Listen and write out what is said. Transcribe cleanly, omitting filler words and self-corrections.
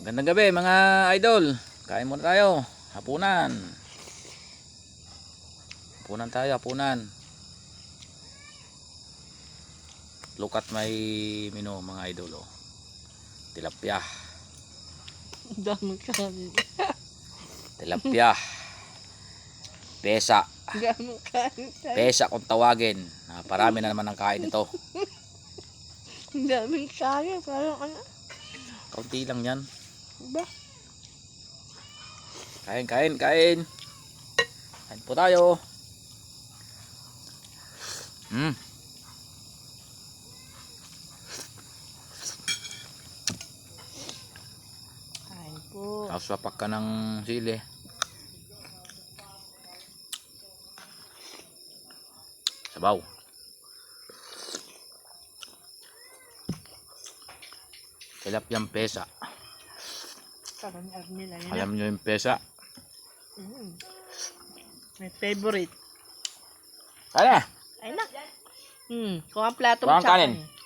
Magandang gabi mga idol. Kain muna tayo. Hapunan. Hapunan tayo, hapunan. Look at my menu mga idol. Oh. Tilapia. Dami kanin. Tilapia. Pesa. Dami kanin. Pesa kung tawagin. Parami na naman ang kain ito. Daming kanin. Parang ano? Kaunti lang yan. Diba? Kain. Kain po tayo. Kain po. Tapos wapak ka ng sili. Sabaw. Tilapiyang pesa. Alam nila yun. Alam nyo yung pesa? My favorite. Kaya. Ay na. Kung ang plato Kuha ang sa kanin. akin.